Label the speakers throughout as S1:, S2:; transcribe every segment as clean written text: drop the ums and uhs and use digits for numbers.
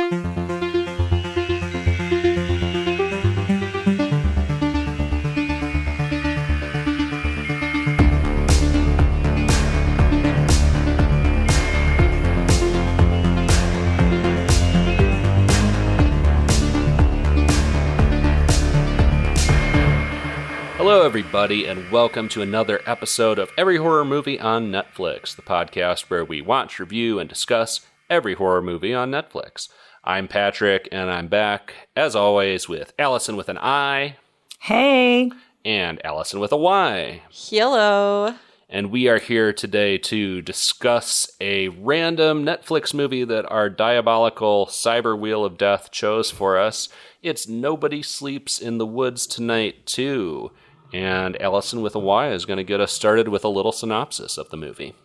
S1: Hello, everybody, and welcome to another episode of Every Horror Movie on Netflix, the podcast where we watch, review, and discuss every horror movie on Netflix. I'm Patrick, and I'm back, as always, with Allison with an I.
S2: Hey.
S1: And Allison with a Y.
S3: Hello.
S1: And we are here today to discuss a random Netflix movie that our diabolical cyber wheel of death chose for us. It's Nobody Sleeps in the Woods Tonight 2. And Allison with a Y is going to get us started with a little synopsis of the movie.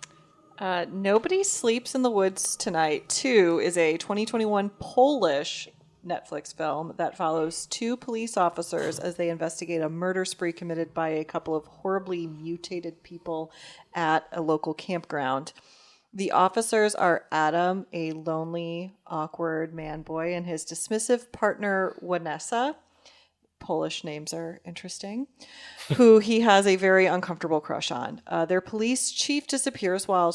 S3: Nobody Sleeps in the Woods Tonight 2 is a 2021 Polish Netflix film that follows two police officers as they investigate a murder spree committed by a couple of horribly mutated people at a local campground. The officers are Adam, a lonely, awkward man-boy, and his dismissive partner, Vanessa. Polish names are interesting, who he has a very uncomfortable crush on. Their police chief disappears while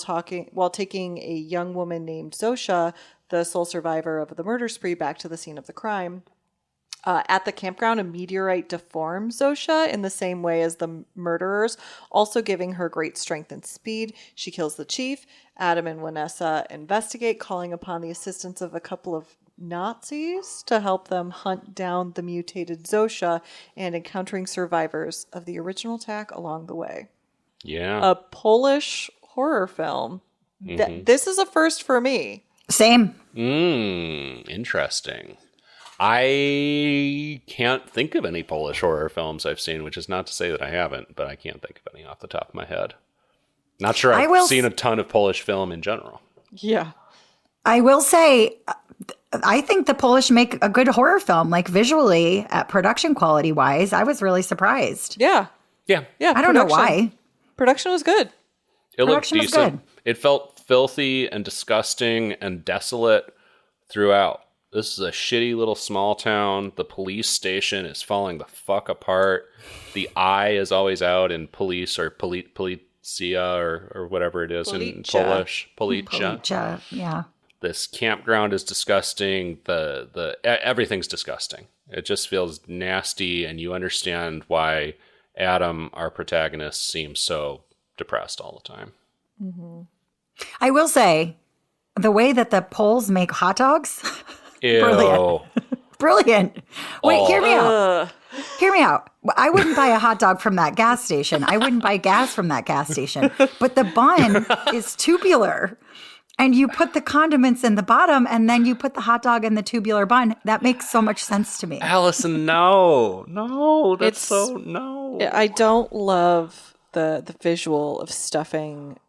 S3: taking a young woman named Zosha, the sole survivor of the murder spree, back to the scene of the crime. At the campground, a meteorite deforms Zosha in the same way as the murderers, also giving her great strength and speed. She kills the chief. Adam and Vanessa investigate, calling upon the assistance of a couple of Nazis to help them hunt down the mutated Zosha and encountering survivors of the original attack along the way.
S1: Yeah.
S3: A Polish horror film. This is a first for me.
S2: Same.
S1: Interesting. I can't think of any Polish horror films I've seen, which is not to say that I haven't, but I can't think of any off the top of my head. Not sure I've seen a ton of Polish film in general.
S3: Yeah.
S2: I will say, I think the Polish make a good horror film, like visually, production quality wise. I was really surprised.
S3: Yeah.
S1: Yeah.
S2: I don't know why.
S3: Production was good.
S1: It looked
S2: Production was
S1: decent.
S2: good.
S1: It felt filthy and disgusting and desolate throughout. This is a shitty little small town. The police station is falling the fuck apart. The I is always out in police or policja or whatever it is in Polish.
S2: Policja, yeah.
S1: This campground is disgusting. The everything's disgusting. It just feels nasty, and you understand why Adam, our protagonist, seems so depressed all the time.
S2: Mm-hmm. I will say, the way that the Poles make hot dogs,
S1: Ew.
S2: Brilliant. Wait, hear me out. Hear me out. I wouldn't buy a hot dog from that gas station. I wouldn't buy gas from that gas station. But the bun is tubular. And you put the condiments in the bottom, and then you put the hot dog in the tubular bun. That makes so much sense to me.
S1: Allison, no. No, no.
S3: I don't love the visual of stuffing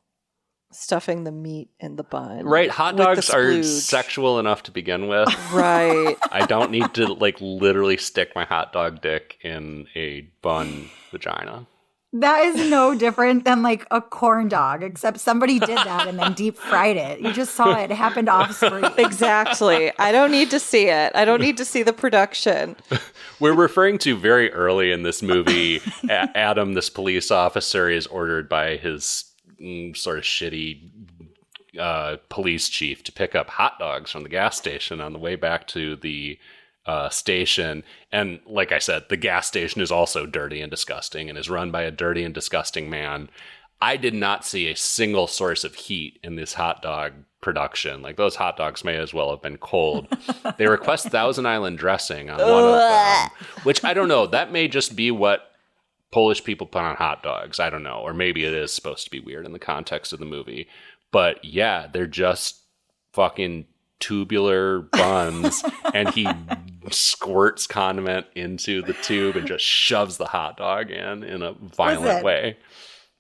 S3: the meat in the bun.
S1: Right, hot dogs are sexual enough to begin with.
S3: Right.
S1: I don't need to literally stick my hot dog dick in a bun vagina.
S2: That is no different than a corn dog, except somebody did that and then deep fried it. You just saw it. It happened off screen.
S3: Exactly. I don't need to see it. I don't need to see the production.
S1: We're referring to very early in this movie, Adam, this police officer, is ordered by his sort of shitty police chief to pick up hot dogs from the gas station on the way back to the station. And like I said, the gas station is also dirty and disgusting and is run by a dirty and disgusting man. I did not see a single source of heat in this hot dog production. Those hot dogs may as well have been cold. They request Thousand Island dressing on one of them, which I don't know. That may just be what Polish people put on hot dogs. I don't know. Or maybe it is supposed to be weird in the context of the movie. But yeah, they're just fucking tubular buns, and he squirts condiment into the tube and just shoves the hot dog in a violent way.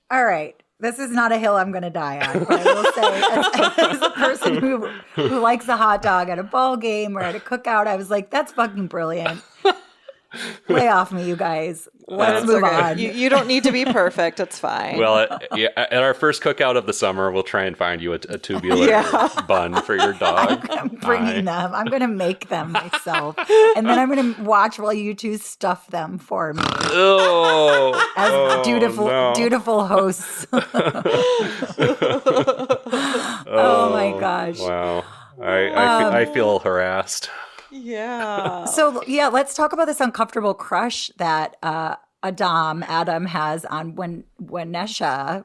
S2: All right. This is not a hill I'm going to die on. But I will say, as a person who likes a hot dog at a ball game or at a cookout, I was like, that's fucking brilliant. Lay off me, you guys. Let's move on.
S3: You don't need to be perfect. It's fine.
S1: Well, at our first cookout of the summer, we'll try and find you a tubular bun for your dog.
S2: I'm bringing them. I'm going to make them myself. And then I'm going to watch while you two stuff them for me. As dutiful hosts. Oh my gosh.
S1: Wow. I feel harassed.
S3: Yeah.
S2: So, let's talk about this uncomfortable crush that Adam has on Wenesha.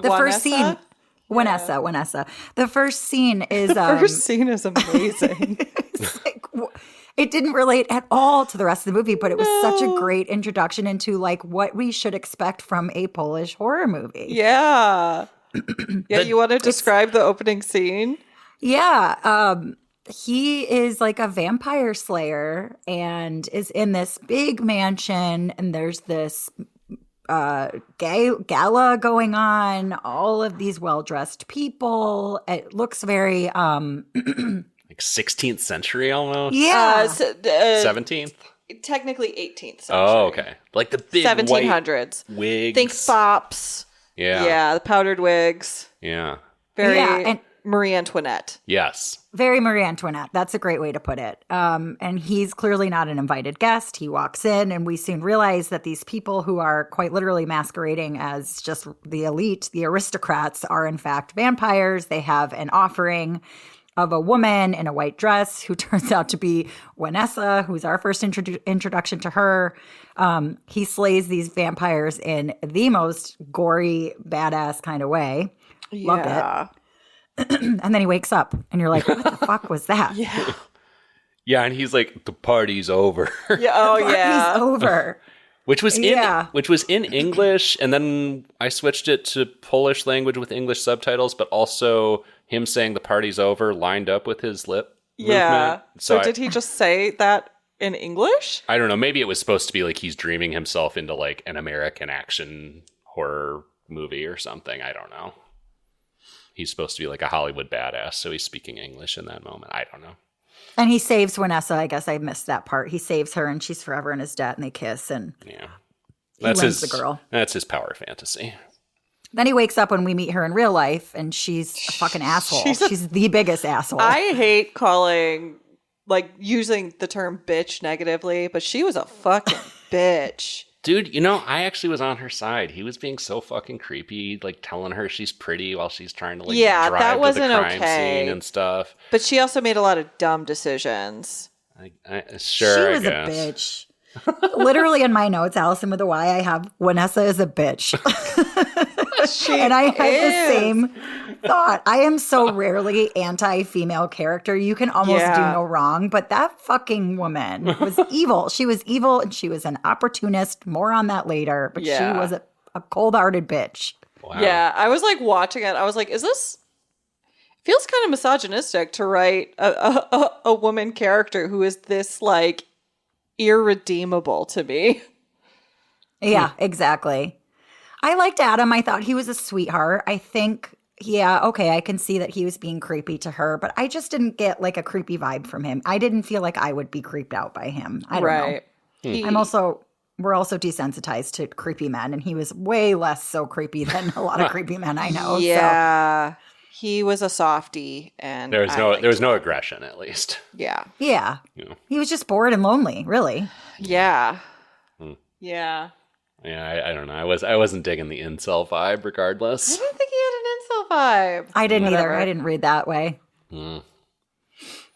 S2: The first scene. Wanessa. The first scene is...
S3: first scene is amazing.
S2: It didn't relate at all to the rest of the movie, but it was such a great introduction into like what we should expect from a Polish horror movie.
S3: Yeah. You want to describe the opening scene?
S2: Yeah. He is like a vampire slayer and is in this big mansion, and there's this gala going on, all of these well-dressed people. It looks very...
S1: like 16th century almost?
S2: Yeah.
S1: 17th?
S3: Technically 18th century.
S1: Oh, okay. Like the big
S3: 1700s.
S1: White wigs.
S3: Think fops. Yeah, the powdered wigs.
S1: Yeah.
S3: Very
S2: and
S3: Marie Antoinette.
S1: Yes.
S2: Very Marie Antoinette. That's a great way to put it. And he's clearly not an invited guest. He walks in, and we soon realize that these people who are quite literally masquerading as just the elite, the aristocrats, are in fact vampires. They have an offering of a woman in a white dress who turns out to be Wanessa, who's our first introduction to her. He slays these vampires in the most gory, badass kind of way. Loved it. And then he wakes up, and you're like, what the fuck was that?
S1: Yeah, and he's like, the party's over.
S2: Party's over.
S1: Which was in English, and then I switched it to Polish language with English subtitles, but also him saying the party's over lined up with his lip movement.
S3: So did he just say that in English?
S1: I don't know. Maybe it was supposed to be like he's dreaming himself into like an American action horror movie or something. I don't know. He's supposed to be like a Hollywood badass, so he's speaking English in that moment. I don't know.
S2: And he saves Wanessa. I guess I missed that part. He saves her, and she's forever in his debt, and they kiss, and he wins the girl.
S1: That's his power fantasy.
S2: Then he wakes up when we meet her in real life, and she's a fucking asshole. She's the biggest asshole.
S3: I hate using the term bitch negatively, but she was a fucking bitch.
S1: Dude, I actually was on her side. He was being so fucking creepy, like telling her she's pretty while she's trying to drive
S3: that wasn't
S1: to the crime
S3: okay.
S1: scene and stuff.
S3: But she also made a lot of dumb decisions.
S2: She was a bitch. Literally in my notes, Allison with a Y, I have Wanessa is a bitch. And I had the same thought. I am so rarely anti-female character. You can almost do no wrong. But that fucking woman was evil. She was evil, and she was an opportunist. More on that later. But she was a cold-hearted bitch.
S1: Wow.
S3: Yeah, I was like watching it. I was like, is this... Feels kind of misogynistic to write a woman character who is this like irredeemable to me.
S2: Yeah, exactly. I liked Adam. I thought he was a sweetheart. I think, I can see that he was being creepy to her, but I just didn't get like a creepy vibe from him. I didn't feel like I would be creeped out by him. I don't know. We're also desensitized to creepy men, and he was way less so creepy than a lot of creepy men I know.
S3: Yeah. So. He was a softie, and
S1: there was no aggression, at least.
S3: Yeah.
S2: He was just bored and lonely, really.
S3: Yeah.
S1: Yeah, I don't know. I wasn't digging the incel vibe, regardless.
S3: I didn't think he had an incel vibe.
S2: I didn't either. I didn't read that way.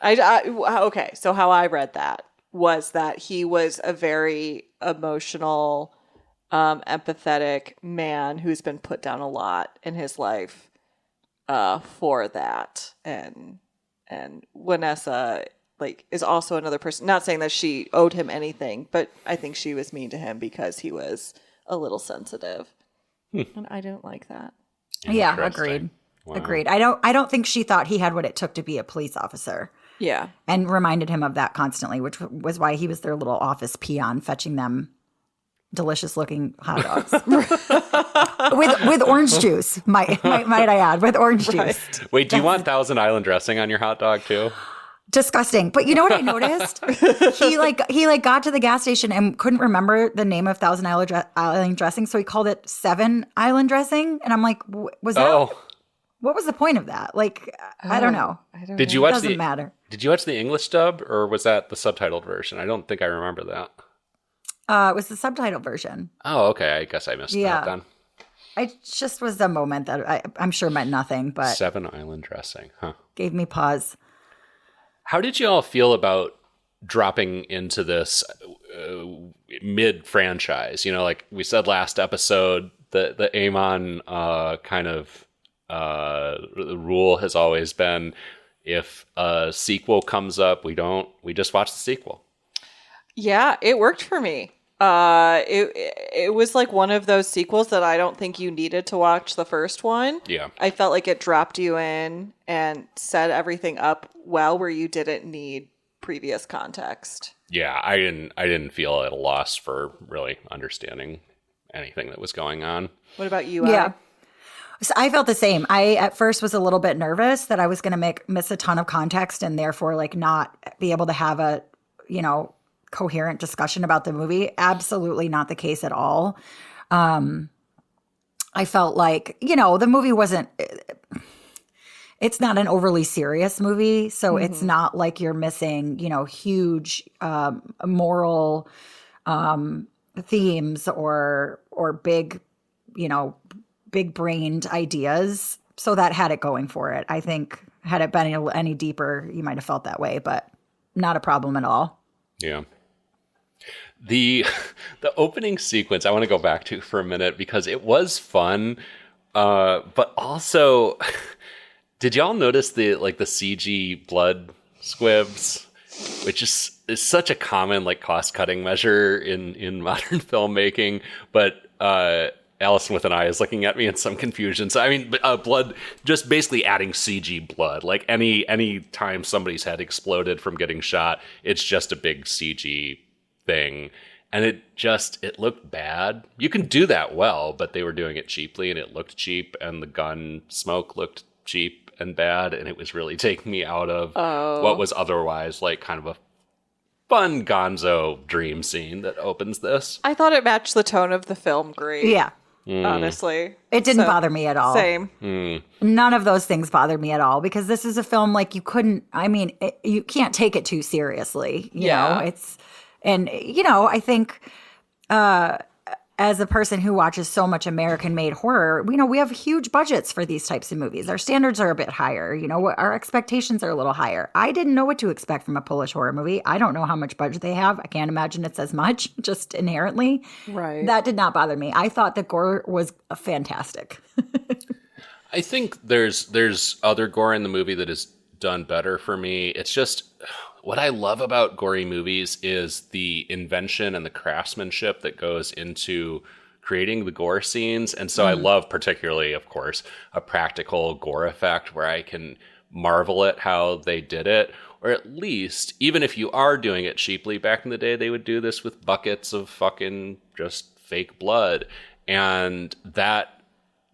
S3: Okay, so how I read that was that he was a very emotional, empathetic man who's been put down a lot in his life. For that, and Wanessa is also another person. Not saying that she owed him anything, but I think she was mean to him because he was a little sensitive, and I didn't like that.
S2: Yeah, agreed. Wow. Agreed. I don't think she thought he had what it took to be a police officer.
S3: Yeah,
S2: and reminded him of that constantly, which was why he was their little office peon, fetching them delicious looking hot dogs with orange juice. Might I add, with orange juice.
S1: Wait, do you want Thousand Island dressing on your hot dog too?
S2: Disgusting. But you know what I noticed? he got to the gas station and couldn't remember the name of Thousand Island dressing, so he called it Seven Island dressing. And I'm like, was that what was the point of that? Like, I don't know.
S1: Did you watch
S2: Doesn't matter.
S1: Did you watch the English dub, or was that the subtitled version? I don't think I remember that.
S2: It was the subtitle version.
S1: Oh, okay. I guess I missed that then.
S2: It just was a moment that I'm sure meant nothing, but
S1: Seven Island dressing, huh?
S2: Gave me pause.
S1: How did you all feel about dropping into this mid-franchise? You know, like we said last episode, the EHMON kind of rule has always been, if a sequel comes up, we just watch the sequel.
S3: Yeah, it worked for me. It was like one of those sequels that I don't think you needed to watch the first one.
S1: Yeah.
S3: I felt like it dropped you in and set everything up well where you didn't need previous context.
S1: Yeah, I didn't feel at a loss for really understanding anything that was going on.
S3: What about you,
S2: Yeah. So I felt the same. I at first was a little bit nervous that I was going to miss a ton of context and therefore like not be able to have a, coherent discussion about the movie. Absolutely not the case at all. I felt like, the movie wasn't, it's not an overly serious movie. So it's not like you're missing, huge moral themes or big, big brained ideas. So that had it going for it. I think had it been any deeper, you might have felt that way, but not a problem at all.
S1: Yeah. The opening sequence I want to go back to for a minute because it was fun, but also, did y'all notice the CG blood squibs, which is such a common cost cutting measure in modern filmmaking? But Allison with an eye is looking at me in some confusion. So I mean, blood, just basically adding CG blood. Like any time somebody's head exploded from getting shot, it's just a big CG thing, and it looked bad. You can do that well, but they were doing it cheaply, and it looked cheap, and the gun smoke looked cheap and bad, and it was really taking me out of what was otherwise kind of a fun gonzo dream scene that opens this.
S3: I thought it matched the tone of the film great.
S2: Yeah.
S3: Honestly.
S2: It didn't bother me at all.
S3: Same.
S2: None of those things bothered me at all because this is a film you can't take it too seriously. You know, I think as a person who watches so much American-made horror, we have huge budgets for these types of movies. Our standards are a bit higher. Our expectations are a little higher. I didn't know what to expect from a Polish horror movie. I don't know how much budget they have. I can't imagine it's as much, just inherently.
S3: Right.
S2: That did not bother me. I thought the gore was fantastic.
S1: I think there's other gore in the movie that is done better for me. It's just what I love about gory movies is the invention and the craftsmanship that goes into creating the gore scenes. And so I love particularly, of course, a practical gore effect where I can marvel at how they did it. Or at least, even if you are doing it cheaply, back in the day, they would do this with buckets of fucking just fake blood. And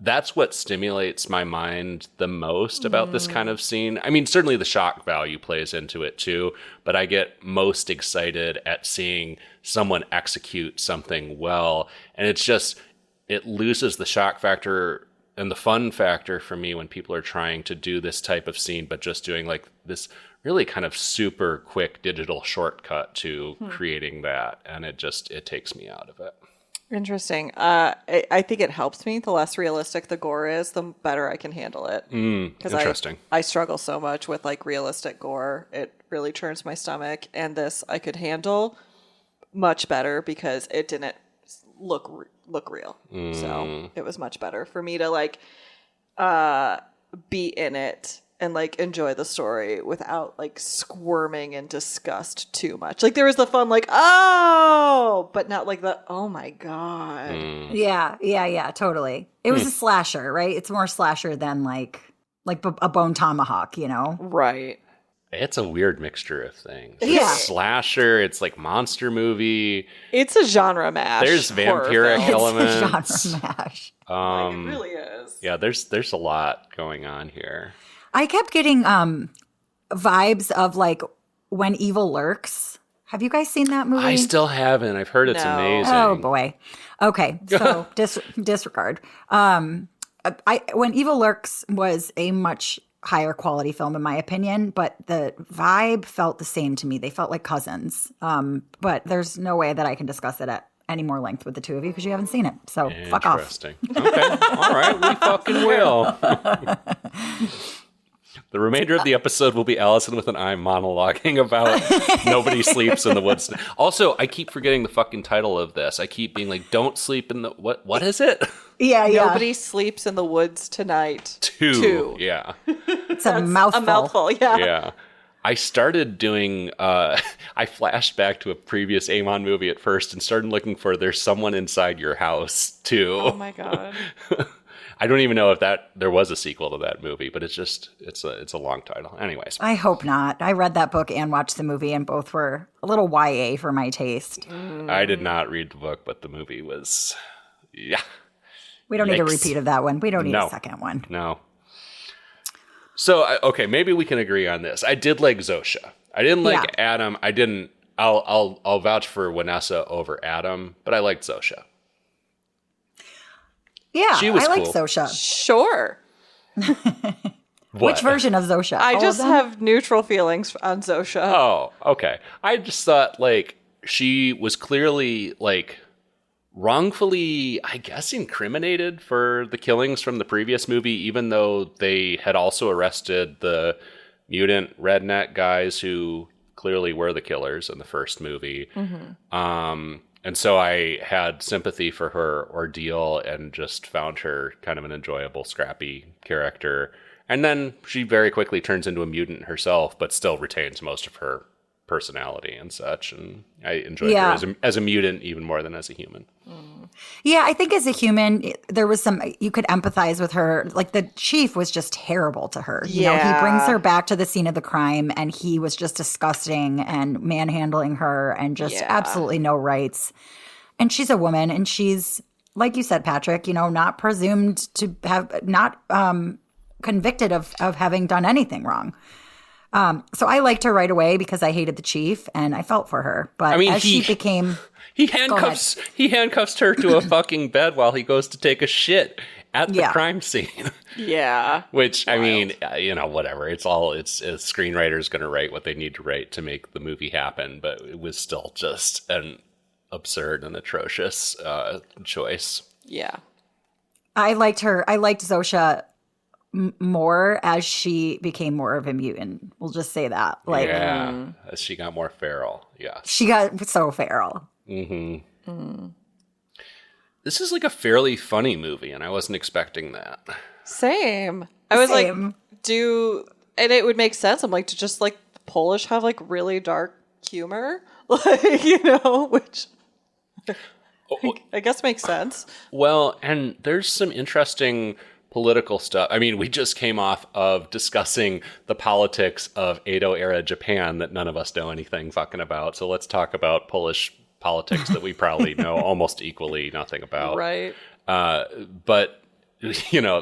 S1: that's what stimulates my mind the most about this kind of scene. I mean, certainly the shock value plays into it too, but I get most excited at seeing someone execute something well. And it loses the shock factor and the fun factor for me when people are trying to do this type of scene, but just doing this really kind of super quick digital shortcut to creating that. And it takes me out of it.
S3: Interesting. I think it helps me. The less realistic the gore is, the better I can handle it.
S1: Interesting.
S3: I struggle so much with realistic gore. It really churns my stomach. And this I could handle much better because it didn't look real. So it was much better for me to be in it and enjoy the story without squirming in disgust too much. There was the fun but not the oh my god.
S2: Yeah, totally. It was a slasher, right? It's more slasher than a bone tomahawk,
S3: Right.
S1: It's a weird mixture of things.
S2: Yeah.
S1: It's slasher, it's monster movie.
S3: It's a genre mash.
S1: There's vampiric elements.
S2: It's a genre mash.
S3: It really is.
S1: Yeah, there's a lot going on here.
S2: I kept getting vibes of like When Evil Lurks. Have you guys seen that movie?
S1: I still haven't. I've heard it's
S3: No.
S1: amazing.
S2: Oh boy. Okay, so disregard. When Evil Lurks was a much higher quality film in my opinion, but the vibe felt the same to me. They felt like cousins. But there's no way that I can discuss it at any more length with the two of you because you haven't seen it. So fuck off.
S1: Interesting. Okay. All right. We fucking will. The remainder of the episode will be Allison with an eye monologuing about Nobody Sleeps in the Woods. Also, I keep forgetting the fucking title of this. I keep being like, don't sleep in the... What is it?
S2: Yeah.
S3: Nobody Sleeps in the Woods Tonight.
S1: Two. Yeah.
S2: It's a mouthful.
S3: A mouthful, yeah.
S1: Yeah. I started doing... I flashed back to a previous EHMON movie at first and started looking for There's Someone Inside Your House, too.
S3: Oh, my God.
S1: I don't even know if there was a sequel to that movie, but it's a long title. Anyways.
S2: I hope not. I read that book and watched the movie, and both were a little YA for my taste.
S1: I did not read the book, but the movie was, yeah.
S2: We don't need a
S1: Yikes.
S2: repeat of that one. We don't need
S1: No.
S2: a second one.
S1: No. So, okay, maybe we can agree on this. I did like Zosha. I didn't like Adam. I'll vouch for Vanessa over Adam, but I liked Zosha.
S2: Yeah,
S1: She was
S2: I liked
S1: cool.
S2: Zosha.
S3: Sure.
S2: Which version of Zosha?
S3: I
S2: All
S3: just
S2: of them?
S3: have neutral feelings on Zosha.
S1: Oh, okay. I just thought, like, she was clearly, like, wrongfully, I guess, incriminated for the killings from the previous movie, even though they had also arrested the mutant redneck guys who clearly were the killers in the first movie. And so I had sympathy for her ordeal and just found her kind of an enjoyable, scrappy character. And then she very quickly turns into a mutant herself, but still retains most of her personality and such. And I enjoyed her as a mutant even more than as a human.
S2: Yeah, I think as a human, there was you could empathize with her. Like the chief was just terrible to her. You know, he brings her back to the scene of the crime and he was just disgusting and manhandling her and just absolutely no rights. And she's a woman and she's, like you said, Patrick, you know, not presumed to have, not convicted of having done anything wrong. So I liked her right away because I hated the chief and I felt for her. But she became...
S1: He handcuffs her to a fucking bed while he goes to take a shit at the crime scene.
S3: Yeah.
S1: Which, I mean, you know, whatever. It's a screenwriter's going to write what they need to write to make the movie happen. But it was still just an absurd and atrocious choice.
S3: Yeah.
S2: I liked her. I liked Zosha more as she became more of a mutant. We'll just say that. Like,
S1: as she got more feral. Yeah.
S2: She got so feral.
S1: This is like a fairly funny movie, and I wasn't expecting that.
S3: Same. I was like, and it would make sense. I'm like, to just like Polish have like really dark humor, like, you know, which I guess makes sense.
S1: Well, and there's some interesting political stuff. I mean, we just came off of discussing the politics of Edo-era Japan that none of us know anything fucking about. So let's talk about Polish politics that we probably know almost equally nothing about.
S3: Right.
S1: But, you know,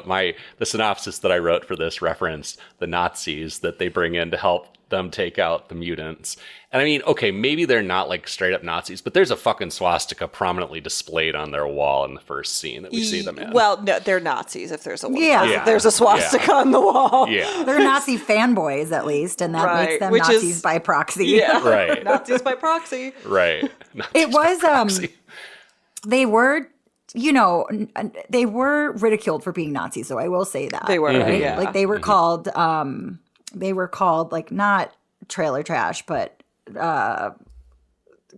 S1: the synopsis that I wrote for this referenced the Nazis that they bring in to help them take out the mutants. And I mean, okay, maybe they're not like straight up Nazis, but there's a fucking swastika prominently displayed on their wall in the first scene that we see them in.
S3: Well, no, they're Nazis if there's a
S2: if
S3: there's a swastika on the wall.
S1: Yeah.
S2: They're Nazi fanboys at least, and that makes them Nazis by proxy.
S3: Yeah.
S1: Right.
S3: Nazis by proxy.
S1: Right.
S2: It was they were, you know, they were ridiculed for being Nazis, so I will say that.
S3: They were,
S2: right?
S3: yeah.
S2: Like they were called like not trailer trash, but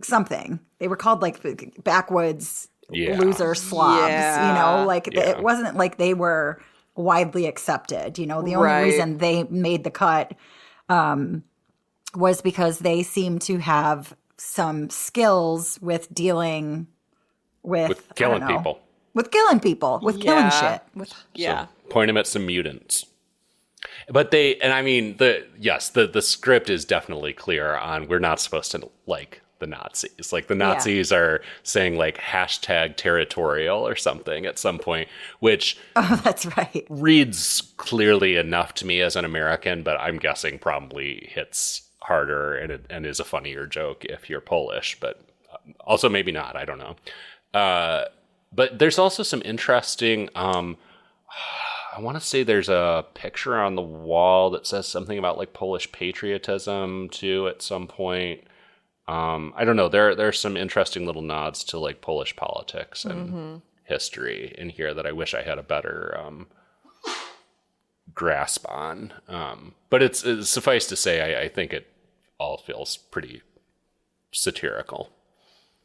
S2: something. They were called like backwoods loser slobs, you know, like it wasn't like they were widely accepted. You know, the only reason they made the cut was because they seemed to have some skills with dealing with
S1: killing people.
S2: With killing people, with killing shit.
S1: So point them at some mutants. But the script is definitely clear on we're not supposed to like the Nazis. Like the Nazis are saying like hashtag territorial or something at some point, which
S2: that's right.
S1: Reads clearly enough to me as an American, but I'm guessing probably hits harder and is a funnier joke if you're Polish, but also maybe not. I don't know. But there's also some interesting, I want to say there's a picture on the wall that says something about like Polish patriotism too at some point. I don't know. There's some interesting little nods to like Polish politics and history in here that I wish I had a better grasp on. But it's suffice to say, I think it all feels pretty satirical.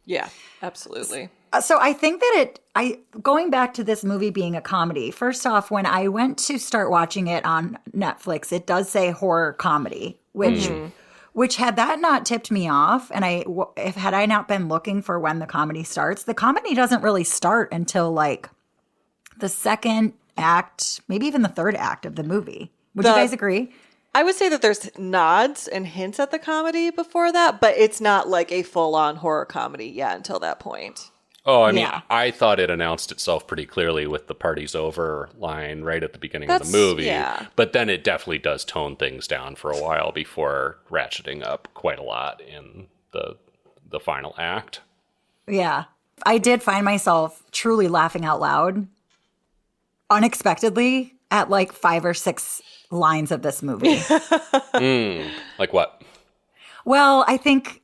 S3: Yeah, absolutely.
S2: So I think that going back to this movie being a comedy, first off, when I went to start watching it on Netflix, it does say horror comedy, which had that not tipped me off, and had I not been looking for when the comedy starts, the comedy doesn't really start until like the second act, maybe even the third act of the movie. Would you guys agree?
S3: I would say that there's nods and hints at the comedy before that, but it's not like a full-on horror comedy yet until that point.
S1: Oh, I mean, I thought it announced itself pretty clearly with the "party's over" line right at the beginning of the movie. Yeah. But then it definitely does tone things down for a while before ratcheting up quite a lot in the final act. Yeah.
S2: I did find myself truly laughing out loud unexpectedly at like 5 or 6 lines of this movie.
S1: Like what?
S2: Well, I think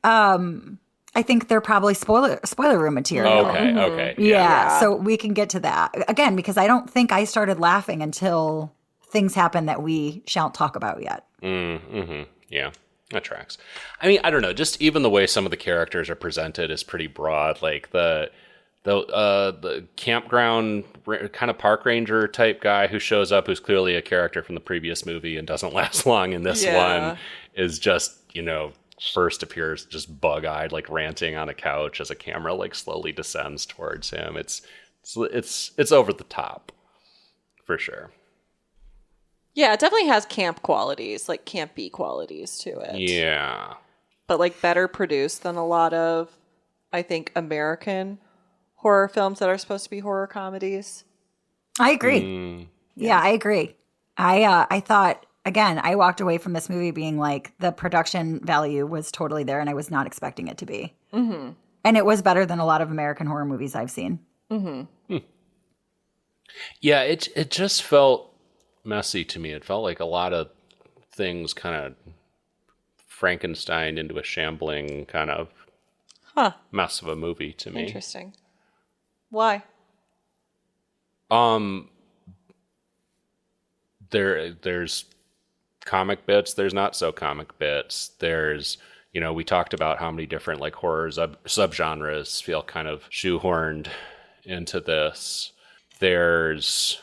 S2: they're probably spoiler room material.
S1: Okay.
S2: Yeah, so we can get to that. Again, because I don't think I started laughing until things happen that we shan't talk about yet.
S1: Yeah, that tracks. I mean, I don't know. Just even the way some of the characters are presented is pretty broad. Like the campground kind of park ranger type guy who shows up, who's clearly a character from the previous movie and doesn't last long in this one, is just, first appears just bug-eyed, like ranting on a couch as a camera like slowly descends towards him. It's over the top for sure.
S3: Yeah, it definitely has camp qualities, like campy qualities to it.
S1: Yeah.
S3: But like better produced than a lot of, I think, American horror films that are supposed to be horror comedies.
S2: I agree. Yeah, I agree. I thought, again, I walked away from this movie being like, the production value was totally there, and I was not expecting it to be. And it was better than a lot of American horror movies I've seen.
S1: Yeah, it just felt messy to me. It felt like a lot of things kind of Frankenstein into a shambling kind of mess of a movie to me.
S3: Interesting. Why?
S1: There's comic bits, there's not so comic bits. There's, we talked about how many different like horror subgenres feel kind of shoehorned into this. There's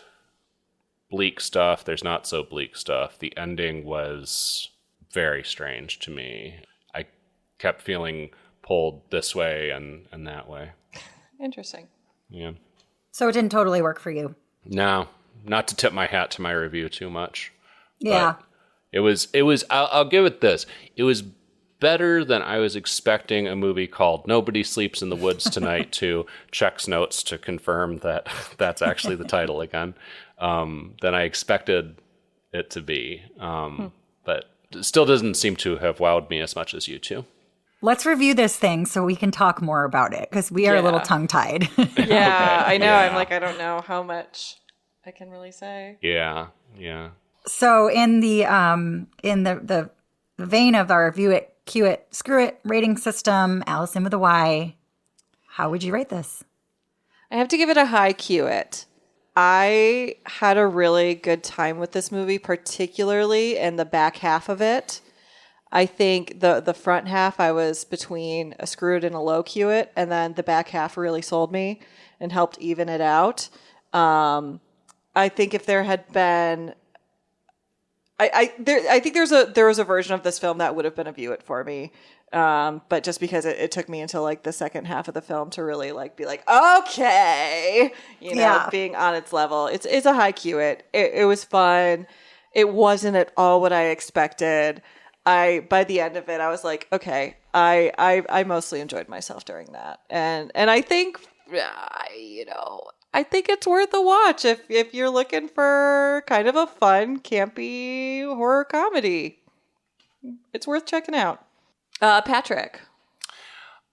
S1: bleak stuff, there's not so bleak stuff. The ending was very strange to me. I kept feeling pulled this way and that way.
S3: Interesting.
S1: Yeah.
S2: So it didn't totally work for you?
S1: No, not to tip my hat to my review too much.
S2: Yeah.
S1: It was, I'll give it this. It was better than I was expecting a movie called Nobody Sleeps in the Woods Tonight to checks notes to confirm that that's actually the title again, than I expected it to be. But it still doesn't seem to have wowed me as much as you two.
S2: Let's review this thing so we can talk more about it, because we are a little tongue-tied.
S3: Yeah, I know. Yeah. I'm like, I don't know how much I can really say.
S1: Yeah.
S2: So in the vein of our view it, cue it, screw it rating system, Allison with a Y, how would you rate this?
S3: I have to give it a high cue it. I had a really good time with this movie, particularly in the back half of it. I think the front half, I was between a screw it and a low cue it, and then the back half really sold me and helped even it out. I think if there had been, I think there was a version of this film that would have been a view it for me, but just because it took me until like the second half of the film to really like be like, okay, being on its level. It's a high cue it. It was fun. It wasn't at all what I expected. by the end of it, I was like, okay, I mostly enjoyed myself during that. And I think, I think it's worth a watch if you're looking for kind of a fun, campy horror comedy. It's worth checking out. Patrick.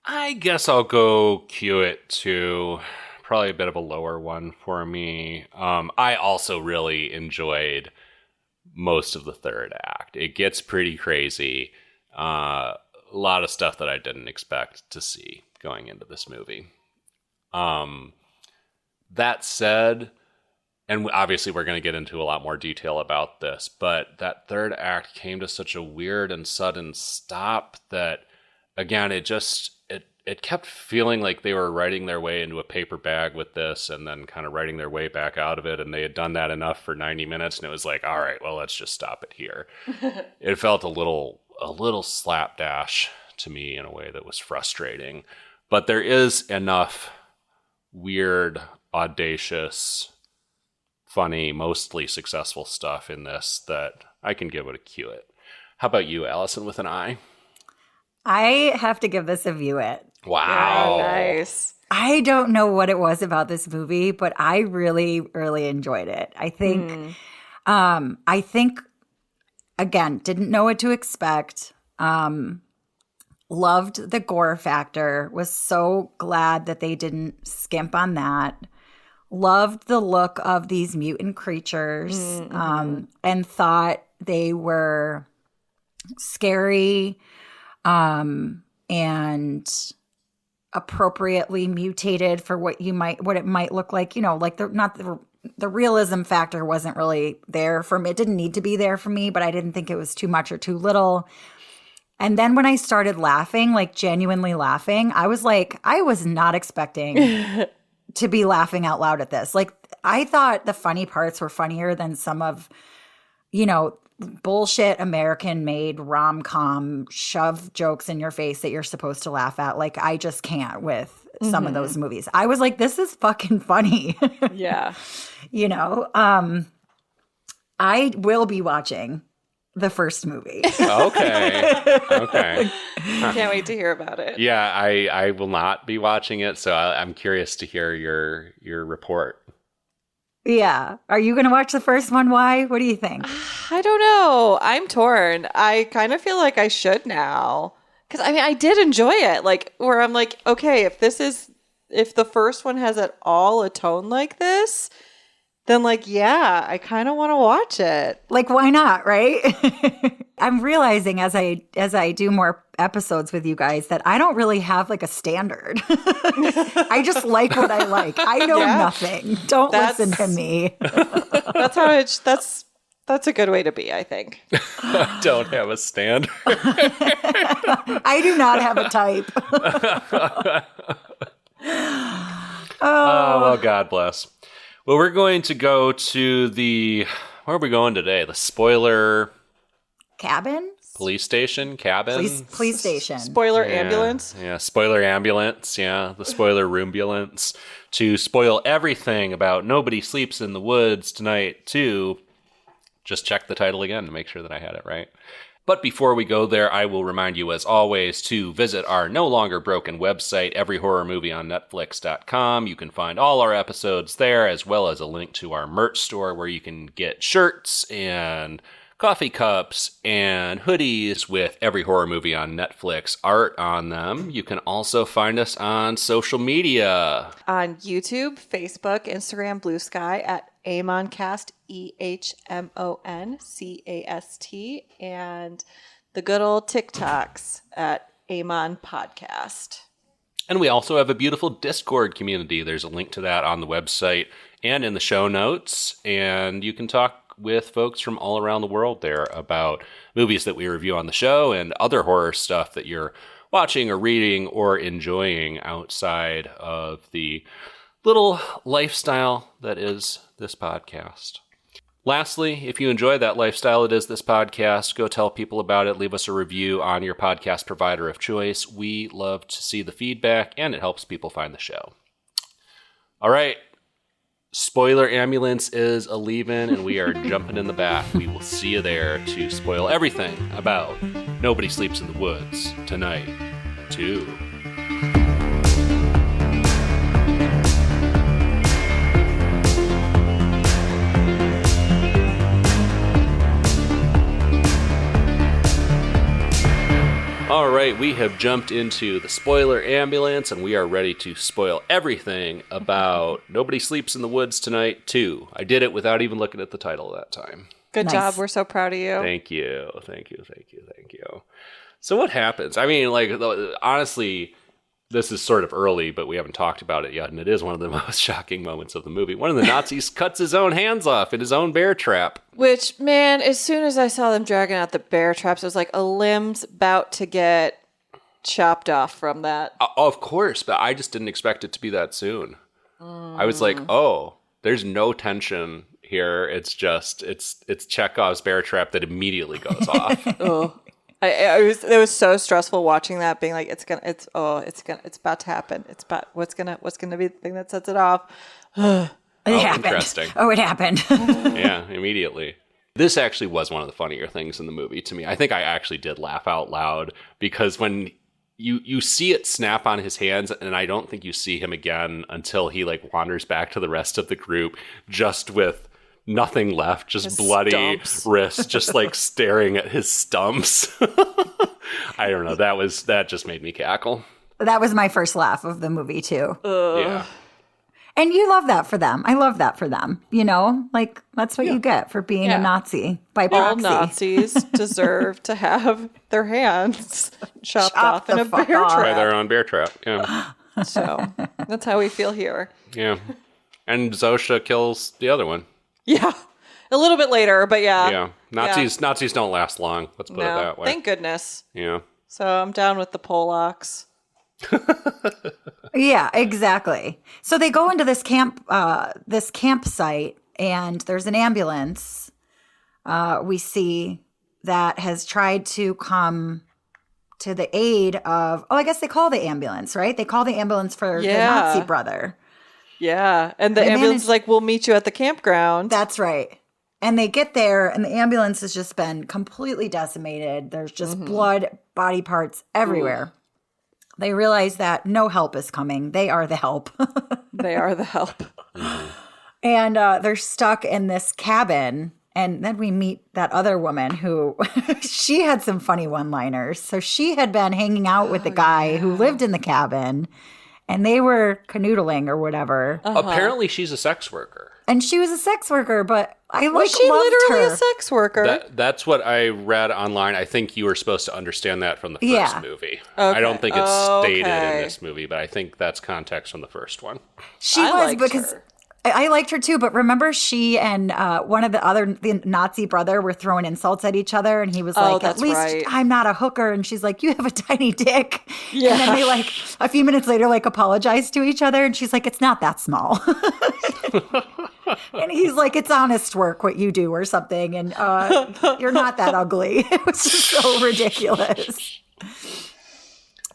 S1: I guess I'll go cue it to probably a bit of a lower one for me. I also really enjoyed most of the third act. It gets pretty crazy. A lot of stuff that I didn't expect to see going into this movie. That said, and obviously we're going to get into a lot more detail about this, but that third act came to such a weird and sudden stop that, again, it kept feeling like they were writing their way into a paper bag with this and then kind of writing their way back out of it. And they had done that enough for 90 minutes. And it was like, all right, well, let's just stop it here. It felt a little slapdash to me in a way that was frustrating. But there is enough weird, audacious, funny, mostly successful stuff in this that I can give it a cue it. How about you, Allison, with an I?
S2: I have to give this a view it.
S1: Wow.
S3: Yeah, nice.
S2: I don't know what it was about this movie, but I really, really enjoyed it. I think, again, didn't know what to expect. Loved the gore factor. Was so glad that they didn't skimp on that. Loved the look of these mutant creatures, and thought they were scary, and appropriately mutated for what it might look like. Like the realism factor wasn't really there for me. It didn't need to be there for me, but I didn't think it was too much or too little. And then when I started laughing, like genuinely laughing, I was like, I was not expecting to be laughing out loud at this. Like, I thought the funny parts were funnier than some of, bullshit American-made rom-com shove jokes in your face that you're supposed to laugh at. Like, I just can't with some of those movies. I was like, this is fucking funny.
S3: Yeah.
S2: I will be watching the first movie.
S1: Okay.
S3: Can't wait to hear about it.
S1: Yeah, I will not be watching it, so I'm curious to hear your report.
S2: Yeah. Are you going to watch the first one? Why? What do you think?
S3: I don't know. I'm torn. I kind of feel like I should now. Because, I did enjoy it. Like, where I'm like, okay, if the first one has at all a tone like this, then, like, yeah, I kind of want to watch it.
S2: Like, why not, right? I'm realizing as I do more episodes with you guys that I don't really have, like, a standard. I just like what I like. I know nothing. Don't listen to me.
S3: That's a good way to be, I think.
S1: I don't have a standard.
S2: I do not have a type.
S1: Oh, well, God bless. Well, we're going to go to where are we going today? The spoiler...
S2: Cabin?
S1: Police station? Cabin?
S2: Police station.
S3: Spoiler ambulance?
S1: Yeah, spoiler ambulance. Yeah, the spoiler roombulance. To spoil everything about Nobody Sleeps in the Woods Tonight, too. Just check the title again to make sure that I had it right. But before we go there, I will remind you, as always, to visit our no longer broken website, everyhorrormovieonnetflix.com. You can find all our episodes there, as well as a link to our merch store where you can get shirts and coffee cups and hoodies with Every Horror Movie on Netflix art on them. You can also find us on social media.
S3: On YouTube, Facebook, Instagram, Blue Sky at EHMONcast, EHMONcast, and the good old TikToks at EHMON Podcast.
S1: And we also have a beautiful Discord community. There's a link to that on the website and in the show notes. And you can talk with folks from all around the world there about movies that we review on the show and other horror stuff that you're watching or reading or enjoying outside of the little lifestyle that is this podcast. Lastly, if you enjoy that lifestyle that is this podcast, go tell people about it. Leave us a review on your podcast provider of choice. We love to see the feedback, and it helps people find the show. All right. Spoiler ambulance is a-leaving, and we are jumping in the back. We will see you there to spoil everything about Nobody Sleeps in the Woods tonight, too. All right, we have jumped into the spoiler ambulance, and we are ready to spoil everything about Nobody Sleeps in the Woods Tonight, too. I did it without even looking at the title that time.
S3: Good job. We're so proud of you.
S1: Thank you. So what happens? I mean, like, honestly, this is sort of early, but we haven't talked about it yet, and it is one of the most shocking moments of the movie. One of the Nazis cuts his own hands off in his own bear trap.
S3: Which, man, as soon as I saw them dragging out the bear traps, it was like a limb's about to get chopped off from that.
S1: Of course, but I just didn't expect it to be that soon. I was like, oh, there's no tension here. It's just, it's Chekhov's bear trap that immediately goes off.
S3: Oh. It was so stressful watching that, being like, it's about to happen. It's about what's gonna be the thing that sets it off.
S2: It happened.
S1: Interesting.
S2: Oh, it happened.
S1: Yeah, immediately. This actually was one of the funnier things in the movie to me. I think I actually did laugh out loud because when you see it snap on his hands, and I don't think you see him again until he like wanders back to the rest of the group just with nothing left, just his bloody stumps. Wrists, just like staring at his stumps. I don't know. That just made me cackle.
S2: That was my first laugh of the movie too.
S1: Yeah.
S2: And you love that for them. I love that for them. You know, like that's what you get for being a Nazi by proxy.
S3: All Nazis deserve to have their hands chopped off in a bear trap.
S1: By their own bear trap. Yeah.
S3: So that's how we feel here.
S1: Yeah. And Zosha kills the other one.
S3: Yeah. A little bit later, but yeah.
S1: Yeah. Nazis don't last long. Let's put it that way.
S3: Thank goodness.
S1: Yeah.
S3: So I'm down with the Polacks.
S2: Yeah, exactly. So they go into this campsite, and there's an ambulance we see that has tried to come to the aid of, I guess they call the ambulance, right? They call the ambulance for the Nazi brother.
S3: Yeah, and the ambulance is like, we'll meet you at the campground.
S2: That's right. And they get there, and the ambulance has just been completely decimated. There's just blood, body parts everywhere. Ooh. They realize that no help is coming. They are the help.
S3: They are the help.
S2: And they're stuck in this cabin. And then we meet that other woman who, she had some funny one-liners. So she had been hanging out with the guy who lived in the cabin. And they were canoodling or whatever.
S1: Apparently she's a sex worker.
S2: And she was a sex worker, but
S3: was she literally a sex worker?
S1: That's what I read online. I think you were supposed to understand that from the first movie. Okay. I don't think it's stated in this movie, but I think that's context from the first one.
S2: I liked her too, but remember she and one of the Nazi brother were throwing insults at each other, and he was like, at least I'm not a hooker. And she's like, you have a tiny dick. Yeah. And then they a few minutes later apologize to each other, and she's like, it's not that small. And he's like, it's honest work what you do or something, and you're not that ugly. It was just so ridiculous.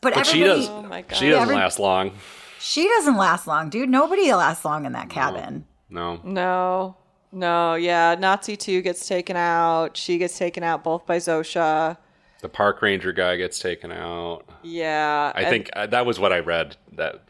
S2: But
S1: she doesn't last long.
S2: She doesn't last long, dude. Nobody lasts long in that cabin.
S3: No. Yeah, Nazi 2 gets taken out. She gets taken out both by Zosha.
S1: The park ranger guy gets taken out.
S3: Yeah.
S1: I think that was what I read.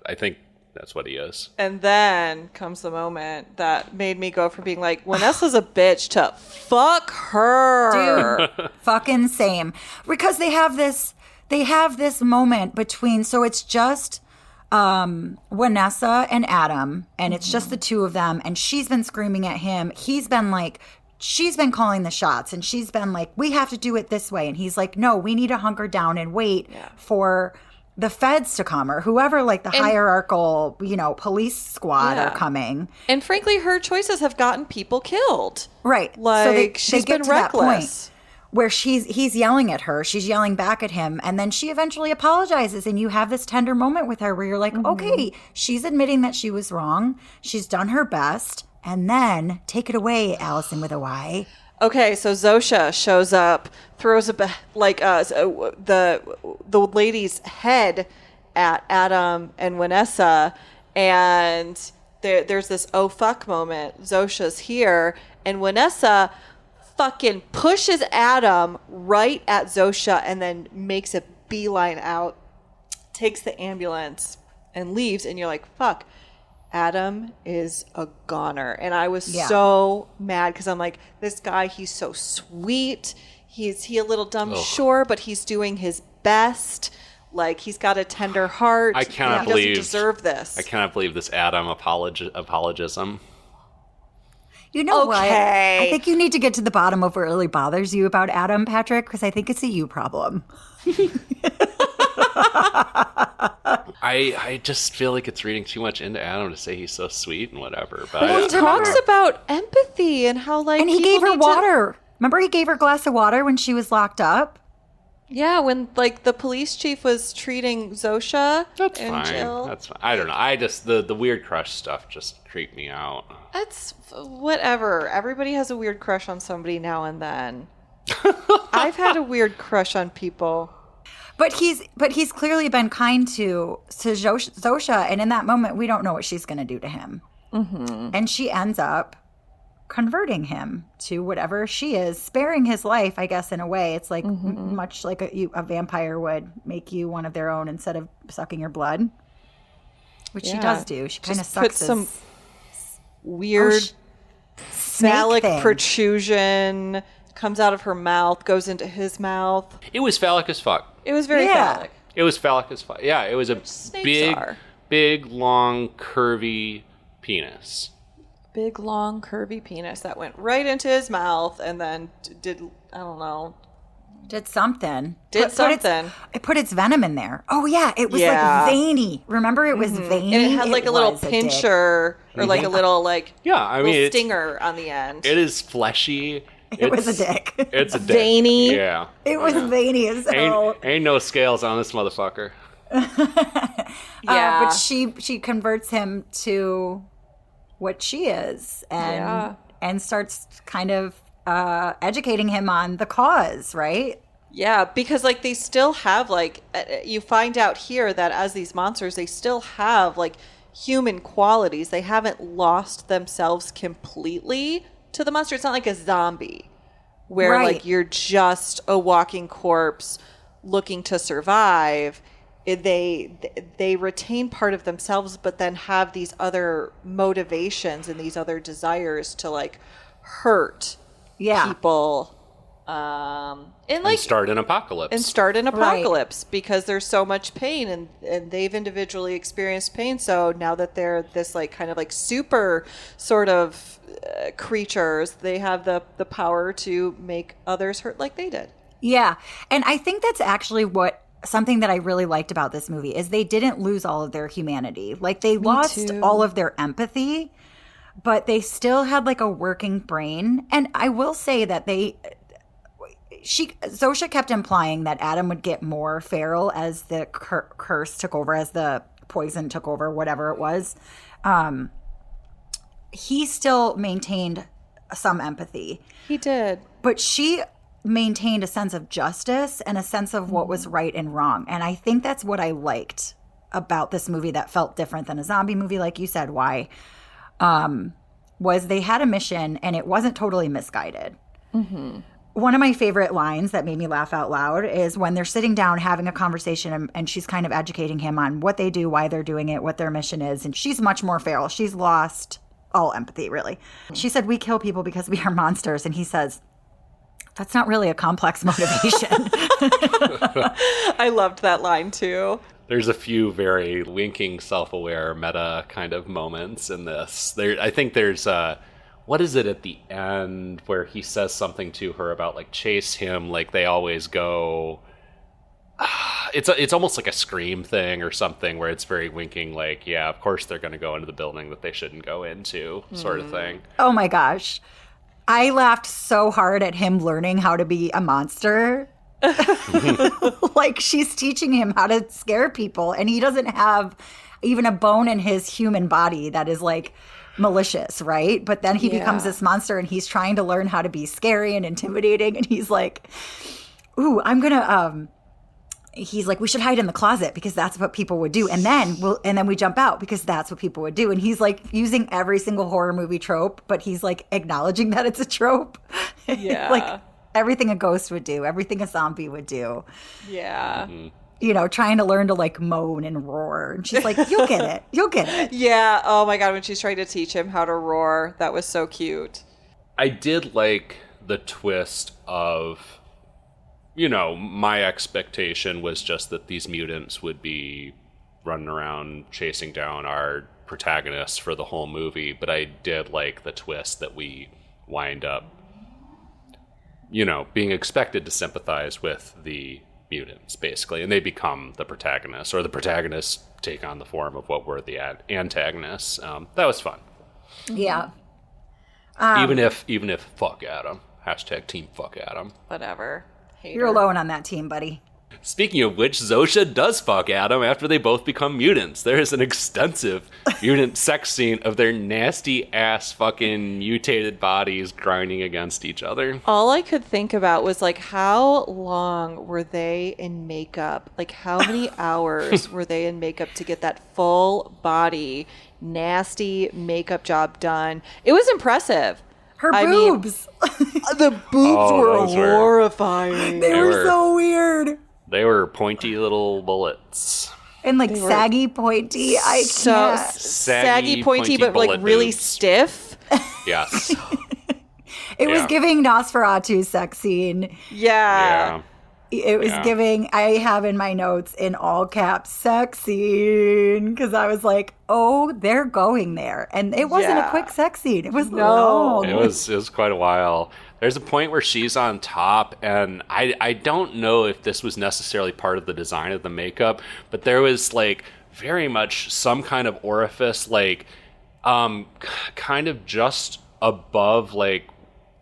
S1: I think that's what he is. And
S3: then comes the moment that made me go from being like, Vanessa's a bitch to fuck her.
S2: Dude, fucking same. Because they have this moment between, so it's just Vanessa and Adam, and it's just the two of them, and she's been screaming at him. She's been calling the shots, and she's been like, we have to do it this way. And he's like, no, we need to hunker down and wait for the feds to come, or whoever, the hierarchical, police squad are coming.
S3: And frankly, her choices have gotten people killed.
S2: Right.
S3: So she's been reckless.
S2: Where he's yelling at her, she's yelling back at him, and then she eventually apologizes, and you have this tender moment with her where you're like, okay, she's admitting that she was wrong, she's done her best, and then take it away, Allison with a Y.
S3: Okay, so Zosha shows up, throws the lady's head at Adam and Vanessa, and there's this oh fuck moment. Zosha's here, and Vanessa fucking pushes Adam right at Zosha and then makes a beeline out, takes the ambulance, and leaves. And you're like, fuck, Adam is a goner. And I was so mad because I'm like, this guy, he's so sweet. He a little dumb, sure, but he's doing his best. Like, he's got a tender heart.
S1: I cannot
S3: he
S1: believe
S3: doesn't deserve this.
S1: I cannot believe this Adam apologism.
S2: You know what? I think you need to get to the bottom of what really bothers you about Adam, Patrick, because I think it's a you problem.
S1: I just feel like it's reading too much into Adam to say he's so sweet and whatever. But
S3: he talks about empathy and how, like,
S2: and he gave her water. Remember, he gave her a glass of water when she was locked up?
S3: Yeah, when, like, the police chief was treating Zosha.
S1: That's
S3: and
S1: fine.
S3: Jill.
S1: That's fine. I don't know. I just the weird crush stuff just creeped me out.
S3: That's whatever. Everybody has a weird crush on somebody now and then. I've had a weird crush on people.
S2: But he's clearly been kind to Zosha, and in that moment, we don't know what she's going to do to him. Mm-hmm. And she ends up converting him to whatever she is, sparing his life, I guess, in a way. It's like much like a vampire would make you one of their own instead of sucking your blood, which she does do. She kind of sucks
S3: some weird phallic protrusion comes out of her mouth, goes into his mouth.
S1: It was phallic as fuck.
S3: It was very phallic.
S1: It was phallic as fuck. Yeah, it was a big, long, curvy penis.
S3: Big, long, curvy penis that went right into his mouth and then did something.
S2: It put its venom in there. Oh, yeah. It was like veiny. Remember, it was veiny.
S3: And it had like a little pincher or like a little little stinger on the end.
S1: It is fleshy.
S2: It was a dick.
S1: It's a dick.
S3: Veiny.
S1: Yeah.
S2: It was veiny as hell.
S1: Ain't no scales on this motherfucker.
S2: But she converts him to what she is and starts kind of educating him on the cause, right?
S3: Yeah, because like they still have like you find out here that as these monsters, they still have like human qualities. They haven't lost themselves completely to the monster. It's not like a zombie where like you're just a walking corpse looking to survive. They retain part of themselves, but then have these other motivations and these other desires to like hurt people, and start an apocalypse. Because there's so much pain and they've individually experienced pain. So now that they're this like kind of like super sort of creatures, they have the power to make others hurt like they did.
S2: Yeah, and I think that's actually something that I really liked about this movie is they didn't lose all of their humanity. Like they lost all of their empathy, but they still had like a working brain. And I will say that Zosha kept implying that Adam would get more feral as the curse took over, as the poison took over, whatever it was. He still maintained some empathy.
S3: He did.
S2: But she maintained a sense of justice and a sense of what was right and wrong. And I think that's what I liked about this movie that felt different than a zombie movie, like you said, why, was they had a mission and it wasn't totally misguided. Mm-hmm. One of my favorite lines that made me laugh out loud is when they're sitting down having a conversation and she's kind of educating him on what they do, why they're doing it, what their mission is. And she's much more feral. She's lost all empathy, really. She said, "We kill people because we are monsters." And he says, "That's not really a complex motivation."
S3: I loved that line too.
S1: There's a few very winking, self-aware, meta kind of moments in this. I think there's what is it at the end where he says something to her about like chase him, like they always go. It's almost like a Scream thing or something where it's very winking, like, yeah, of course they're going to go into the building that they shouldn't go into, sort of thing.
S2: Oh my gosh. I laughed so hard at him learning how to be a monster. Like she's teaching him how to scare people and he doesn't have even a bone in his human body that is like malicious, right? But then he becomes this monster and he's trying to learn how to be scary and intimidating and he's like, ooh, I'm gonna he's like, we should hide in the closet because that's what people would do. And then we jump out because that's what people would do. And he's like using every single horror movie trope, but he's like acknowledging that it's a trope.
S3: Yeah.
S2: Like everything a ghost would do, everything a zombie would do.
S3: Yeah.
S1: Mm-hmm.
S2: You know, trying to learn to like moan and roar. And she's like, you'll get it. You'll get it.
S3: Yeah. Oh my God. When she's trying to teach him how to roar, that was so cute.
S1: I did like the twist of, you know, my expectation was just that these mutants would be running around chasing down our protagonists for the whole movie, but I did like the twist that we wind up, you know, being expected to sympathize with the mutants, basically, and they become the protagonists, or the protagonists take on the form of what were the antagonists. That was fun.
S2: Yeah.
S1: Even if fuck Adam. Hashtag team fuck Adam.
S3: Whatever. Hater.
S2: You're alone on that team, buddy.
S1: Speaking of which, Zosha does fuck Adam after they both become mutants. There is an extensive mutant sex scene of their nasty ass fucking mutated bodies grinding against each other.
S3: All I could think about was like, how long were they in makeup? Like, how many hours were they in makeup to get that full body, nasty makeup job done? It was impressive.
S2: Her
S3: I mean,
S2: boobs.
S3: The boobs
S1: those were
S3: horrifying.
S2: They were so weird.
S1: They were pointy little bullets.
S2: And like saggy, pointy. I
S3: So
S2: can't.
S3: saggy, pointy, but like
S1: bullet
S3: really
S1: boobs.
S3: stiff.
S1: Yes.
S2: It was
S1: Yeah.
S2: giving Nosferatu sex scene.
S3: Yeah.
S2: It was
S1: Yeah.
S2: giving, I have in my notes in all caps, sex scene. Because I was like, oh, they're going there. And it wasn't a
S3: Yeah.
S2: quick sex scene. It was
S3: No.
S2: long.
S1: It was quite a while. There's a point where she's on top, and I don't know if this was necessarily part of the design of the makeup, but there was like very much some kind of orifice, like kind of just above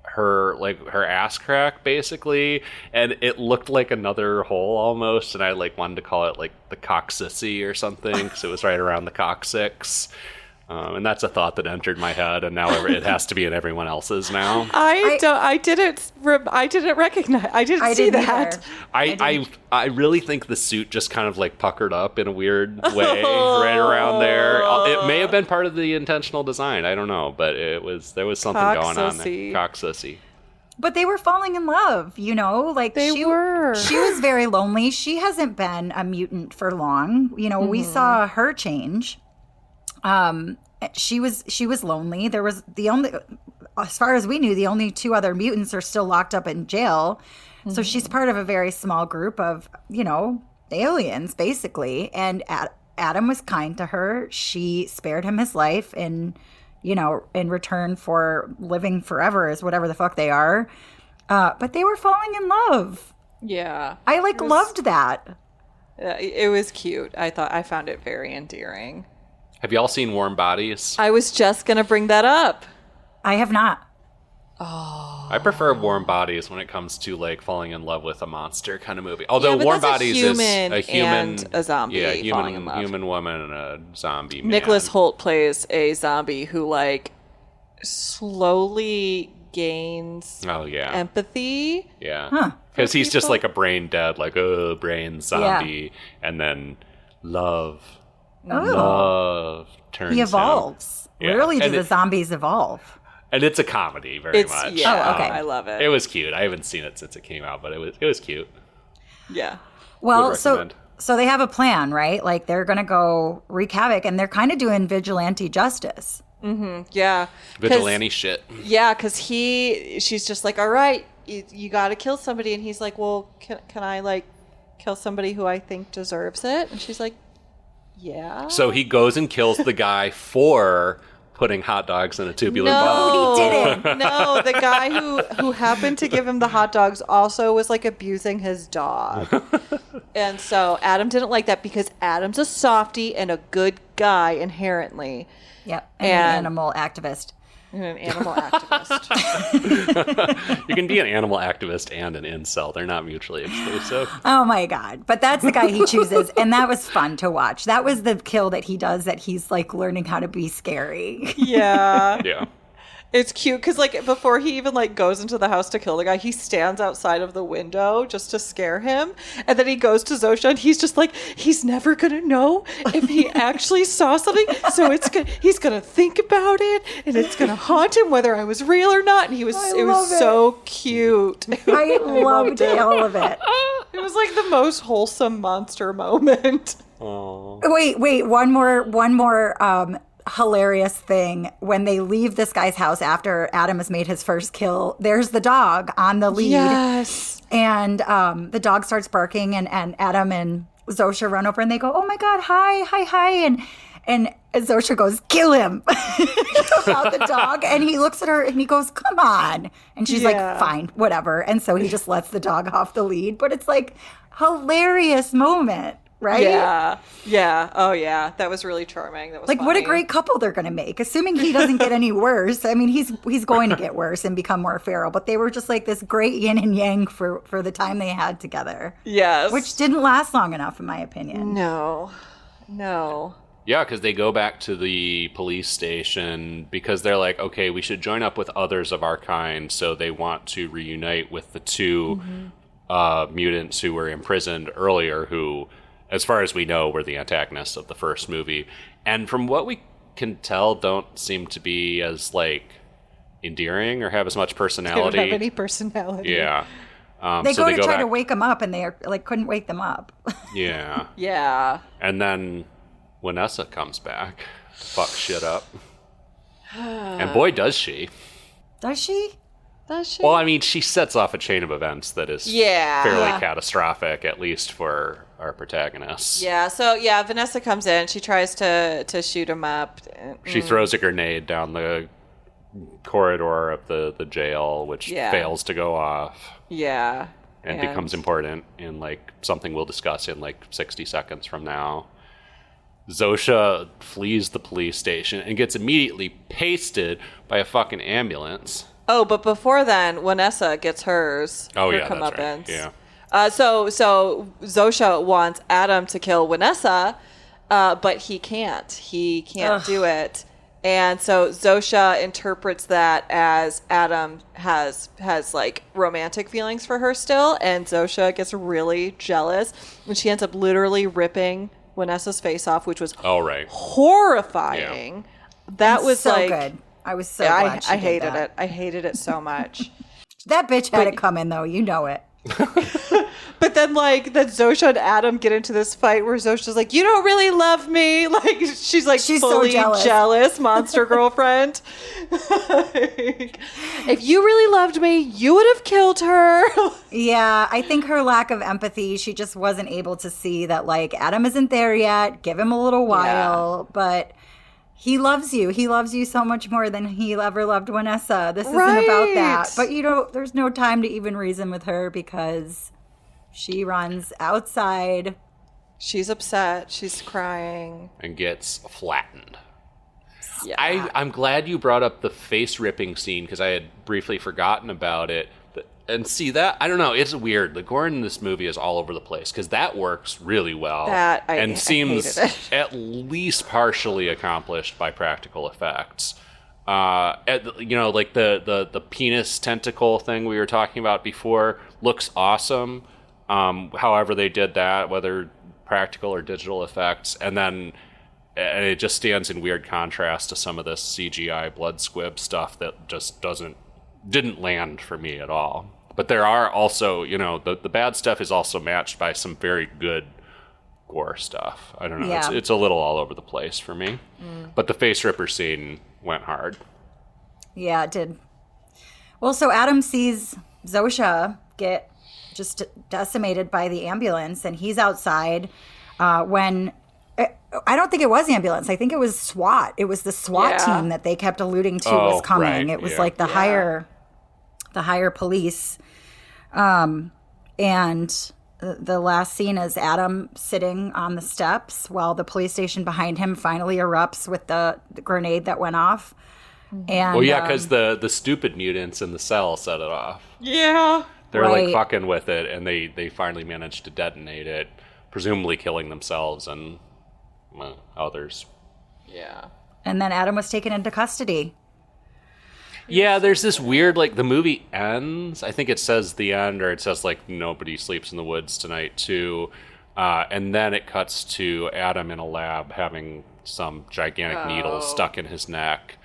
S1: her ass crack, basically, and it looked like another hole almost, and I like wanted to call it like the coccyx or something because it was right around the coccyx. And that's a thought that entered my head, and now it has to be in everyone else's now.
S3: I didn't recognize. I didn't see
S2: didn't
S3: that.
S2: either.
S1: I really think the suit just kind of like puckered up in a weird way right around there. It may have been part of the intentional design. I don't know, but there was something going on there. Cocksissy.
S2: But they were falling in love, you know? Like
S3: They were.
S2: She was very lonely. She hasn't been a mutant for long. You know, we saw her change. She was lonely. There was as far as we knew, the only two other mutants are still locked up in jail. So she's part of a very small group of, you know, aliens, basically. And Adam was kind to her. She spared him his life in return for living forever is whatever the fuck they are. But they were falling in love.
S3: Yeah.
S2: I loved that.
S3: It was cute. I found it very endearing.
S1: Have y'all seen Warm Bodies?
S3: I was just going to bring that up.
S2: I have not.
S1: I prefer Warm Bodies when it comes to like falling in love with a monster kind of movie. Although
S3: Yeah, but
S1: Warm
S3: that's a
S1: Bodies
S3: human
S1: is a human
S3: and a zombie falling in love.
S1: human woman and a zombie man.
S3: Nicholas Hoult plays a zombie who like slowly gains empathy.
S1: Yeah. Because he's just like a brain dead, like brain zombie, and then love turns
S2: He
S1: him.
S2: evolves.
S1: Yeah.
S2: Rarely do
S1: And
S2: the zombies evolve.
S1: And it's a comedy, very much.
S3: Yeah,
S2: Oh, okay.
S3: I love it.
S1: It was cute. I haven't seen it since it came out, but it was cute.
S3: Yeah.
S2: Well,
S1: Would
S2: so
S1: recommend.
S2: they have a plan, right? Like they're going to go wreak havoc, and they're kind of doing vigilante justice.
S3: Yeah.
S1: Vigilante shit.
S3: Yeah, because she's just like, all right, you got to kill somebody. And he's like, well, can I like kill somebody who I think deserves it? And she's like, yeah.
S1: So he goes and kills the guy for putting hot dogs in a tubular bomb.
S2: No, he didn't.
S3: No, the guy who happened to give him the hot dogs also was like abusing his dog. And so Adam didn't like that because Adam's a softie and a good guy inherently.
S2: Yep, and an animal activist.
S3: And an animal activist.
S1: You can be an animal activist and an incel. They're not mutually exclusive.
S2: Oh my God. But that's the guy he chooses. And that was fun to watch. That was the kill that he does that he's like learning how to be scary.
S3: Yeah.
S1: Yeah.
S3: It's cute because, like, before he even, like, goes into the house to kill the guy, he stands outside of the window just to scare him. And then he goes to Zosha, and he's just like, he's never going to know if he actually saw something. So he's going to think about it, and it's going to haunt him whether I was real or not. And it was so cute.
S2: I loved all of it.
S3: It was like the most wholesome monster moment.
S1: Oh.
S2: Wait, one more hilarious thing. When they leave this guy's house after Adam has made his first kill, there's the dog on the lead.
S3: Yes.
S2: And the dog starts barking, and Adam and Zosha run over and they go, "Oh my God, hi. And Zosha goes, "Kill him." About the dog. And he looks at her and he goes, "Come on." And she's like, "Fine, whatever." And so he just lets the dog off the lead. But it's like hilarious moment. Right?
S3: Yeah. Oh, yeah. That was really charming. That was
S2: like,
S3: funny.
S2: what a great couple they're going to make, assuming he doesn't get any worse. I mean, he's going to get worse and become more feral, but they were just like this great yin and yang for the time they had together.
S3: Yes.
S2: Which didn't last long enough, in my opinion.
S3: No.
S1: Yeah, because they go back to the police station because they're like, okay, we should join up with others of our kind. So they want to reunite with the two mutants who were imprisoned earlier, who, as far as we know, were the antagonists of the first movie. And from what we can tell, don't seem to be as, like, endearing or have as much personality.
S3: They don't have any personality.
S1: Yeah.
S2: They
S1: so
S2: go
S1: they
S2: to try
S1: back.
S2: To wake him up, and they couldn't wake them up.
S1: Yeah.
S3: Yeah.
S1: And then Vanessa comes back to fuck shit up. And boy, does she.
S2: Does she?
S1: Well, I mean, she sets off a chain of events that is fairly catastrophic, at least for our protagonists.
S3: Yeah, so, Vanessa comes in. She tries to shoot him up.
S1: She throws a grenade down the corridor of the jail, which fails to go off.
S3: Yeah.
S1: And becomes important in, like, something we'll discuss in, like, 60 seconds from now. Zosha flees the police station and gets immediately pasted by a fucking ambulance.
S3: Oh, but before then, Vanessa gets hers.
S1: Oh,
S3: her
S1: yeah, that's right. Yeah.
S3: So Zosha wants Adam to kill Vanessa, but he can't. He can't do it. And so Zosha interprets that as Adam has like romantic feelings for her still, and Zosha gets really jealous, and she ends up literally ripping Vanessa's face off, which was horrifying. Yeah. That was
S2: so
S3: like
S2: good. I was so glad she
S3: I
S2: did
S3: hated
S2: that.
S3: it. I hated it so much.
S2: That bitch had it coming, though. You know it.
S3: But then, like, that Zosha and Adam get into this fight where Zosha's like, "You don't really love me." Like, she's fully
S2: so
S3: jealous monster girlfriend. If you really loved me, you would have killed her.
S2: Yeah, I think her lack of empathy, she just wasn't able to see that, like, Adam isn't there yet. Give him a little while. But he loves you. He loves you so much more than he ever loved Vanessa. This isn't about that. But, there's no time to even reason with her because she runs outside.
S3: She's upset. She's crying.
S1: And gets flattened.
S3: Yeah.
S1: I'm glad you brought up the face ripping scene because I had briefly forgotten about it. And see that, I don't know, it's weird. The gore in this movie is all over the place because that works really well. Seems at least partially accomplished by practical effects. Like the penis tentacle thing we were talking about before looks awesome. However they did that, whether practical or digital effects, and it just stands in weird contrast to some of this CGI blood squib stuff that just didn't land for me at all. But there are also, the bad stuff is also matched by some very good gore stuff. I don't know.
S2: Yeah.
S1: It's a little all over the place for me. But the face ripper scene went hard.
S2: Yeah, it did. Well, so Adam sees Zosha get just decimated by the ambulance, and he's outside when... I don't think it was ambulance. I think it was SWAT. It was the SWAT team that they kept alluding to was coming.
S1: Right.
S2: It was like the higher police. And the last scene is Adam sitting on the steps while the police station behind him finally erupts with the grenade that went off. And
S1: because the stupid mutants in the cell set it off.
S3: Yeah.
S1: They're like fucking with it, and they finally managed to detonate it, presumably killing themselves and others.
S3: Yeah.
S2: And then Adam was taken into custody.
S1: Yeah, there's this weird, like, the movie ends. I think it says the end, or it says, like, nobody sleeps in the woods tonight, too. And then it cuts to Adam in a lab having some gigantic needle stuck in his neck.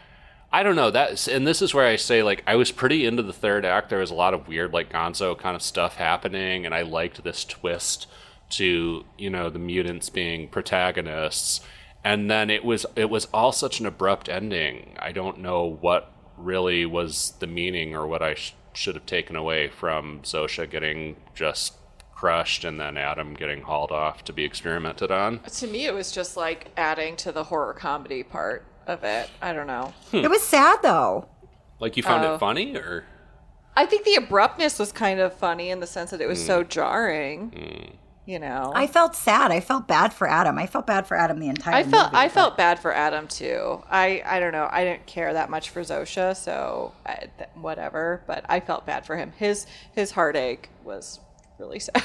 S1: I don't know. And this is where I say, like, I was pretty into the third act. There was a lot of weird, like, gonzo kind of stuff happening, and I liked this twist to, the mutants being protagonists. And then it was all such an abrupt ending. I don't know what really was the meaning or what I should have taken away from Zosha getting just crushed and then Adam getting hauled off to be experimented on.
S3: To me, it was just like adding to the horror comedy part of it. I don't know.
S2: It was sad, though.
S1: Like, you found it funny, or?
S3: I think the abruptness was kind of funny in the sense that it was so jarring.
S2: I felt sad. I felt bad for Adam. I felt bad for Adam the entire movie.
S3: I felt bad for Adam too. I don't know. I didn't care that much for Zosha, so whatever. But I felt bad for him. His heartache was really sad.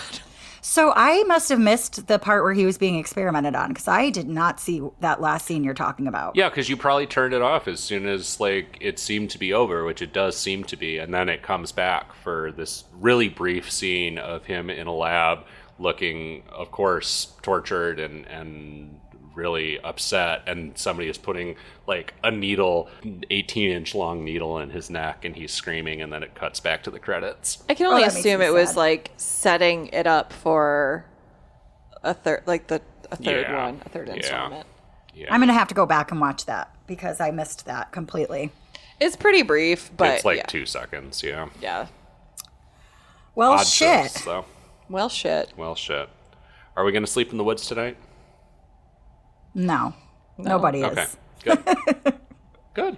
S2: So I must have missed the part where he was being experimented on, because I did not see that last scene you're talking about.
S1: Yeah, because you probably turned it off as soon as, like, it seemed to be over, which it does seem to be. And then it comes back for this really brief scene of him in a lab looking, of course, tortured and really upset, and somebody is putting, like, a needle, 18-inch long needle in his neck, and he's screaming, and then it cuts back to the credits.
S3: I can only assume it was like setting it up for a third installment.
S1: Yeah.
S2: I'm going to have to go back and watch that, because I missed that completely.
S3: It's pretty brief, but
S1: it's like 2 seconds. Yeah.
S2: Well,
S1: Odd
S2: shit.
S1: choice, though.
S3: Well, shit.
S1: Are we going to sleep in the woods tonight?
S2: No. Nobody is.
S1: Okay, good. Good.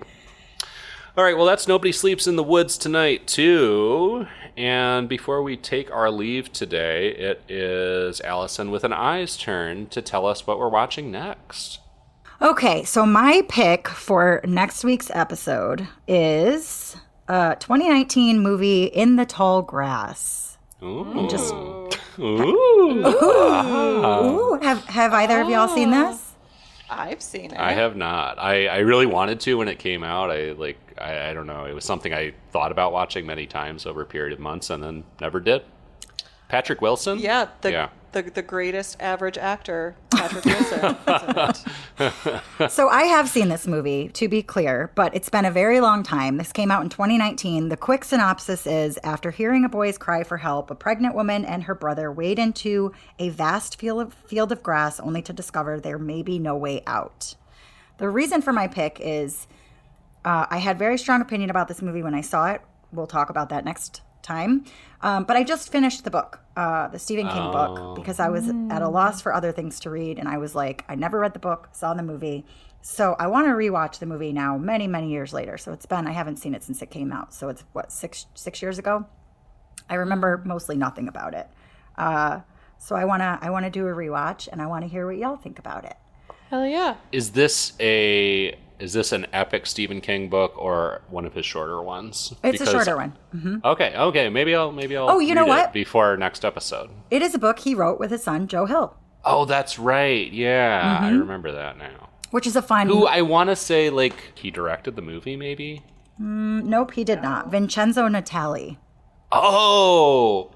S1: All right, well, that's Nobody Sleeps in the Woods tonight, too. And before we take our leave today, it is Allison with an Eye's turn to tell us what we're watching next.
S2: Okay, so my pick for next week's episode is a 2019 movie, In the Tall Grass.
S1: Ooh.
S2: Ooh. Have either of y'all seen this?
S3: I've seen it.
S1: I have not. I really wanted to when it came out. I don't know. It was something I thought about watching many times over a period of months and then never did. Patrick Wilson?
S3: Yeah, the greatest average actor, Patrick Wilson.
S2: So I have seen this movie, to be clear, but it's been a very long time. This came out in 2019. The quick synopsis is, after hearing a boy's cry for help, a pregnant woman and her brother wade into a vast field of grass only to discover there may be no way out. The reason for my pick is I had very strong opinion about this movie when I saw it. We'll talk about that next time. But I just finished the book, the Stephen King book, because I was at a loss for other things to read. And I was like, I never read the book, saw the movie. So I want to rewatch the movie now, many, many years later. So I haven't seen it since it came out. So it's, six years ago? I remember mostly nothing about it. So I want to do a rewatch, and I want to hear what y'all think about it.
S3: Hell yeah.
S1: Is this an epic Stephen King book or one of his shorter ones?
S2: It's a shorter one. Mm-hmm.
S1: Okay. Maybe I'll.
S2: Oh, you know what?
S1: Before our next episode.
S2: It is a book he wrote with his son, Joe Hill.
S1: Oh, that's right. Yeah, I remember that now.
S2: Which is a fun.
S1: Who I want to say, like, he directed the movie, maybe.
S2: Nope, he did not. Vincenzo Natali.
S1: Oh,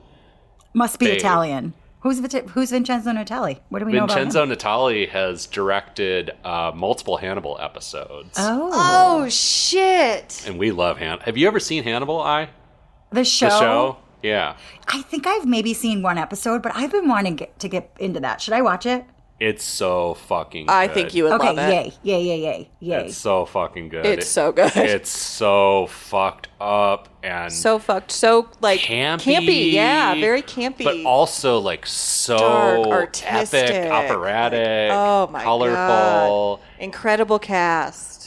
S2: must be Italian. Who's Vincenzo Natali? What do we know about him?
S1: Vincenzo Natali has directed multiple Hannibal episodes.
S3: Oh, shit.
S1: And we love Hannibal. Have you ever seen Hannibal,
S2: The show?
S1: The show? Yeah.
S2: I think I've maybe seen one episode, but I've been wanting to get into that. Should I watch it?
S1: It's so fucking good.
S3: I think you would love it.
S2: Okay, yay.
S1: It's so fucking good.
S3: It's so good.
S1: It's so fucked up and
S3: so like
S1: campy.
S3: Yeah, very campy.
S1: But also like so
S3: dark, artistic,
S1: epic, operatic,
S3: like, oh my
S1: colorful.
S3: God. Incredible cast.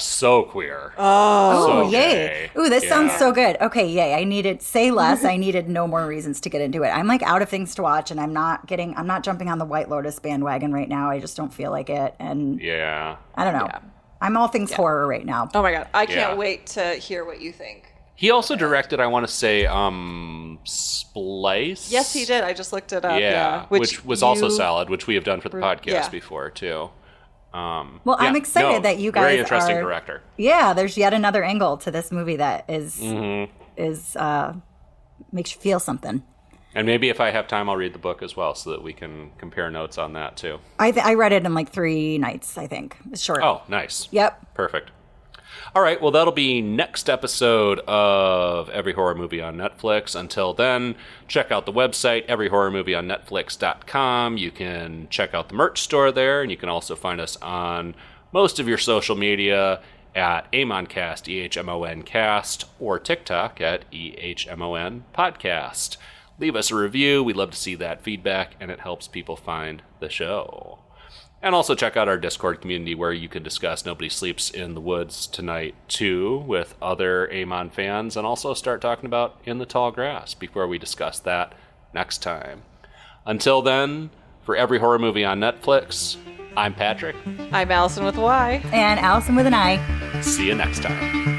S1: So queer.
S2: Oh,
S1: so
S2: yay.
S1: gay.
S2: Ooh, this sounds so good. Okay, yay. Say less. I needed no more reasons to get into it. I'm like out of things to watch, and I'm not jumping on the White Lotus bandwagon right now. I just don't feel like it. And
S1: yeah.
S2: I don't know. Yeah. I'm all things horror right now.
S3: Oh my God. I can't wait to hear what you think.
S1: He also directed, I want to say, Splice.
S3: Yes, he did. I just looked it up.
S1: Yeah. Which was also solid, which we have done for the podcast before, too.
S2: Well, I'm excited that you guys
S1: very interesting
S2: are,
S1: director.
S2: Yeah, there's yet another angle to this movie that is makes you feel something.
S1: And maybe if I have time, I'll read the book as well so that we can compare notes on that too.
S2: I read it in like 3 nights, I think. It's short.
S1: Oh, nice.
S2: Yep.
S1: Perfect. All right, well, that'll be next episode of Every Horror Movie on Netflix. Until then, check out the website, everyhorrormovieonnetflix.com. You can check out the merch store there, and you can also find us on most of your social media at EHMONcast, EHMONcast, or TikTok at EHMON Podcast. Leave us a review. We'd love to see that feedback, and it helps people find the show. And also check out our Discord community where you can discuss Nobody Sleeps in the Woods Tonight, too, with other EHMON fans, and also start talking about In the Tall Grass before we discuss that next time. Until then, for Every Horror Movie on Netflix, I'm Patrick.
S3: I'm Allison with a Y.
S2: And Allison with an I.
S1: See you next time.